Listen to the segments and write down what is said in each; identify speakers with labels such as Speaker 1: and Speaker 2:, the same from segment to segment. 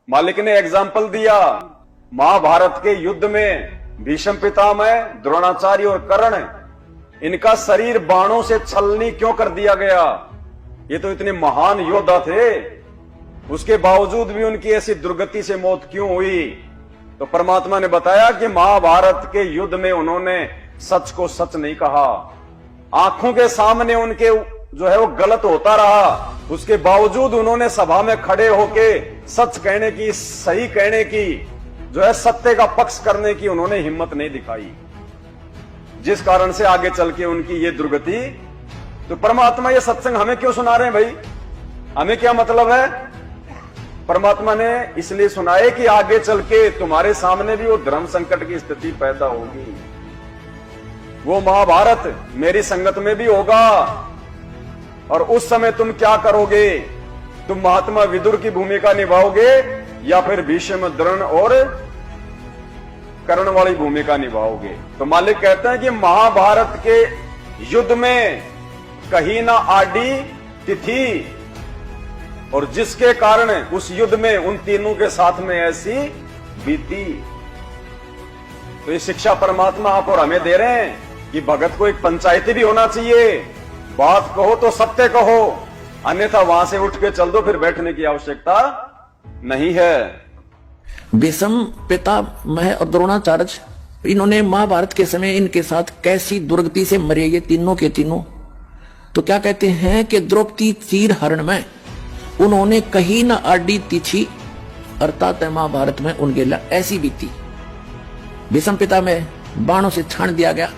Speaker 1: मालिक ने एग्जाम्पल दिया, महाभारत के युद्ध में भीष्म पितामह, द्रोणाचार्य और कर्ण, इनका शरीर बाणों से छलनी क्यों कर दिया गया? ये तो इतने महान योद्धा थे, उसके बावजूद भी उनकी ऐसी दुर्गति से मौत क्यों हुई? तो परमात्मा ने बताया कि महाभारत के युद्ध में उन्होंने सच को सच नहीं कहा, आंखों के सामने उनके जो है वो गलत होता रहा, उसके बावजूद उन्होंने सभा में खड़े होके सच कहने की, सही कहने की, जो है सत्य का पक्ष करने की उन्होंने हिम्मत नहीं दिखाई, जिस कारण से आगे चल के उनकी ये दुर्गति। तो परमात्मा ये सत्संग हमें क्यों सुना रहे हैं भाई? हमें क्या मतलब है? परमात्मा ने इसलिए सुनाए कि आगे चल के तुम्हारे सामने भी वो धर्म संकट की स्थिति पैदा होगी, वो महाभारत मेरी संगत में भी होगा, और उस समय तुम क्या करोगे? तुम महात्मा विदुर की भूमिका निभाओगे या फिर भीष्म, द्रोण और कर्ण वाली भूमिका निभाओगे? तो मालिक कहते हैं कि महाभारत के युद्ध में कहीं ना आडी तिथि, और जिसके कारण उस युद्ध में उन तीनों के साथ में ऐसी बीती। तो ये शिक्षा परमात्मा आप और हमें दे रहे हैं कि भगत को एक पंचायती भी होना चाहिए, बात कहो तो सत्य कहो, अन्यथा वहां से उठ के चल दो, फिर बैठने की आवश्यकता नहीं है।
Speaker 2: भीष्म पितामह और द्रोणाचार्य, इन्होंने महाभारत के समय इनके साथ कैसी दुर्गति से मरे ये तीनों के तीनों। तो क्या कहते हैं कि द्रौपदी चीर हरण में उन्होंने कहीं न आडी तिथि, अर्थात महाभारत में उनके ऐसी बीती। भीष्म पितामह बाणों से छान दिया गया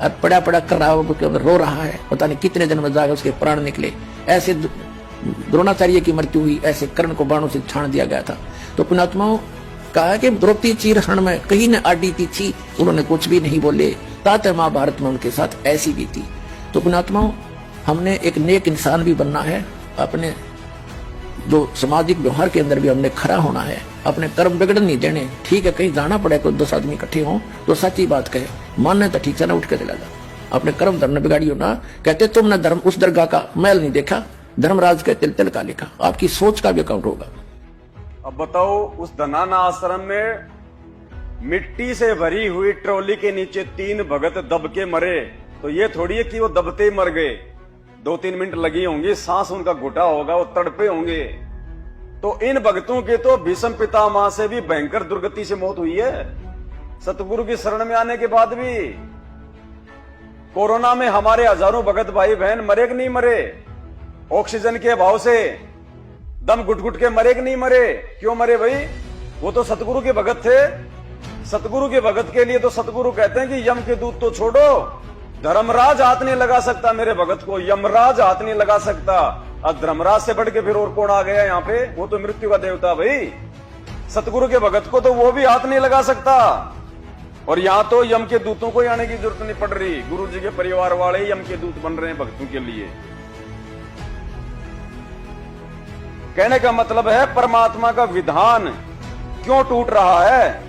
Speaker 2: और पड़ा पड़ा कर रहा, रो रहा है, पता नहीं कितने जन्म जाकर उसके प्राण निकले। ऐसे द्रोणाचार्य की मृत्यु हुई, ऐसे कर्ण को बाणों से छान दिया गया था। तो पुण्यात्माओं कहा कि द्रौपदी चीर हरण में कहीं न आडी तिथि, उन्होंने कुछ भी नहीं बोले, तात महाभारत में उनके साथ ऐसी बीती। तो पुण्यात्माओं हमने एक नेक इंसान भी बनना है, अपने जो सामाजिक व्यवहार के अंदर भी हमने खरा होना है, अपने कर्म बिगड़न नहीं देने। ठीक है, कहीं जाना पड़े तो 10 आदमी इकट्ठे हों तो सच्ची बात कहे, मानने तो ठीक से ना उठ के चला जा, अपने कर्म धर्म बिगाड़ियो ना। कहते तुमने धर्म उस दरगाह का मैल नहीं देखा, धर्मराज के तिल तिल का लिखा। आपकी सोच का भी अकाउंट होगा।
Speaker 1: अब बताओ, उस धनाना आश्रम में मिट्टी से भरी हुई ट्रॉली के नीचे 3 भगत दब के मरे, तो ये थोड़ी है कि वो दबते ही मर गए, 2-3 मिनट लगी होंगी, सांस उनका घुटा होगा, वो तड़पे होंगे। तो इन भक्तों के तो भीष्म पितामह से भी भयंकर दुर्गति से मौत हुई है, सतगुरु की शरण में आने के बाद भी। कोरोना में हमारे हजारों भगत भाई बहन मरे कि नहीं मरे? ऑक्सीजन के अभाव से दम घुट घुट के मरे कि नहीं मरे? क्यों मरे भाई? वो तो सतगुरु के भगत थे। सतगुरु के भगत के लिए तो सतगुरु कहते हैं कि यम के दूत तो छोड़ो, धर्मराज हाथ नहीं लगा सकता मेरे भगत को, यमराज हाथ नहीं लगा सकता। अब धर्मराज से बढ़ के फिर और कौन आ गया यहाँ पे? वो तो मृत्यु का देवता भाई। सतगुरु के भगत को तो वो भी हाथ नहीं लगा सकता, और यहाँ तो यम के दूतों को आने की जरूरत नहीं पड़ रही। गुरु जी के परिवार वाले यम के दूत बन रहे हैं भक्तों के लिए। कहने का मतलब है परमात्मा का विधान क्यों टूट रहा है?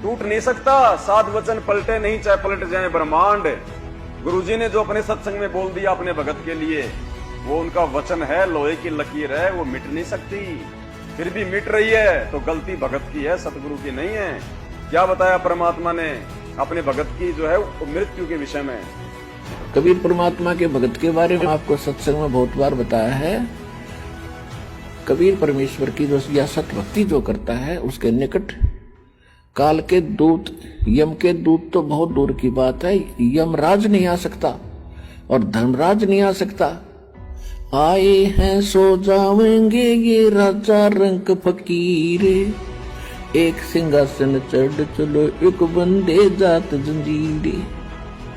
Speaker 1: टूट नहीं सकता। साध वचन पलटे नहीं, चाहे पलट जाए ब्रह्मांड। गुरुजी ने जो अपने सत्संग में बोल दिया अपने भगत के लिए, वो उनका वचन है, लोहे की लकीर है, वो मिट नहीं सकती। फिर भी मिट रही है तो गलती भगत की है, सतगुरु की नहीं है। क्या बताया परमात्मा ने अपने भगत की जो है मृत्यु के विषय में?
Speaker 2: कबीर परमात्मा के भगत के बारे में आपको सत्संग में बहुत बार बताया है। कबीर परमेश्वर की जो या सत भक्ति जो करता है, उसके निकट काल के दूत, यम के दूत तो बहुत दूर की बात है, यमराज नहीं आ सकता और धर्मराज नहीं आ सकता। आए हैं सो जाएंगे ये राजा रंग फकीरे, एक सिंहासन चढ़ चलो एक बंदे जात जंजीरे।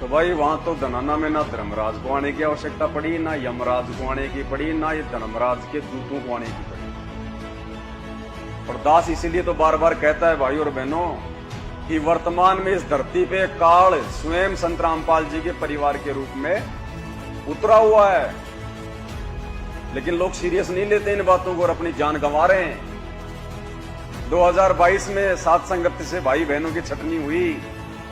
Speaker 1: तो भाई वहां तो धनाना में ना धर्मराज को आने की आवश्यकता पड़ी, ना यमराज को आने की पड़ी, ना ये धर्मराज के दूतों को आने की पड़ी। और दास इसीलिए तो बार बार कहता है भाई और बहनों कि वर्तमान में इस धरती पे काल स्वयं संत रामपाल जी के परिवार के रूप में उतरा हुआ है, लेकिन लोग सीरियस नहीं लेते इन बातों को और अपनी जान गंवा रहे हैं। 2022 में सात संगत से भाई बहनों की छटनी हुई।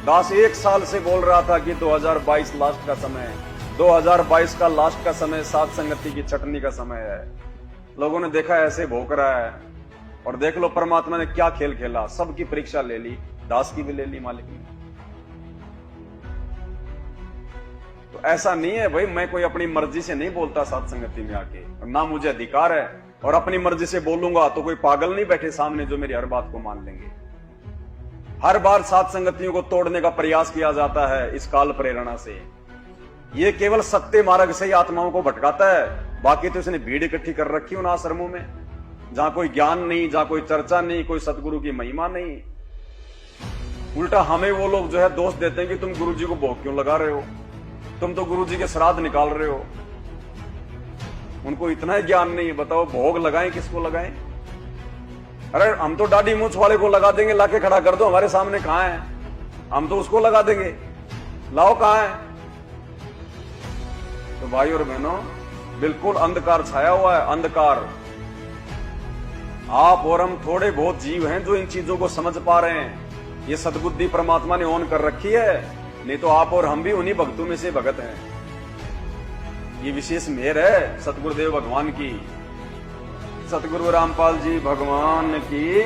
Speaker 1: दास 1 साल से बोल रहा था कि 2022 लास्ट का समय है, 2022 का लास्ट का समय सात संगति की छटनी का समय है। लोगों ने देखा ऐसे भोंक रहा है, और देख लो परमात्मा ने क्या खेल खेला, सबकी परीक्षा ले ली, दास की भी ले ली मालिक ने। तो ऐसा नहीं है भाई, मैं कोई अपनी मर्जी से नहीं बोलता साथ संगति में आके, ना मुझे अधिकार है, और अपनी मर्जी से बोलूंगा तो कोई पागल नहीं बैठे सामने जो मेरी हर बात को मान लेंगे। हर बार साथ संगतियों को तोड़ने का प्रयास किया जाता है इस काल प्रेरणा से। ये केवल सत्य मार्ग से ही आत्माओं को भटकाता है, बाकी तो इसने भीड़ इकट्ठी कर रखी उन आश्रमों में जहां कोई ज्ञान नहीं, जहां कोई चर्चा नहीं, कोई सतगुरु की महिमा नहीं। उल्टा हमें वो लोग जो है दोष देते हैं कि तुम गुरुजी को भोग क्यों लगा रहे हो, तुम तो गुरुजी के श्राद्ध निकाल रहे हो। उनको इतना ही ज्ञान नहीं है, बताओ भोग लगाएं किसको लगाएं? अरे हम तो दाढ़ी मूछ वाले को लगा देंगे, लाके खड़ा कर दो हमारे सामने, कहां है? हम तो उसको लगा देंगे, लाओ कहां है? तो भाई और बहनों, बिल्कुल अंधकार छाया हुआ है, अंधकार। आप और हम थोड़े बहुत जीव हैं जो इन चीजों को समझ पा रहे हैं। ये सद्बुद्धि परमात्मा ने ऑन कर रखी है, नहीं तो आप और हम भी उन्हीं भक्तों में से भगत हैं। ये विशेष मेहर है सतगुरुदेव भगवान की। सतगुरु रामपाल जी भगवान की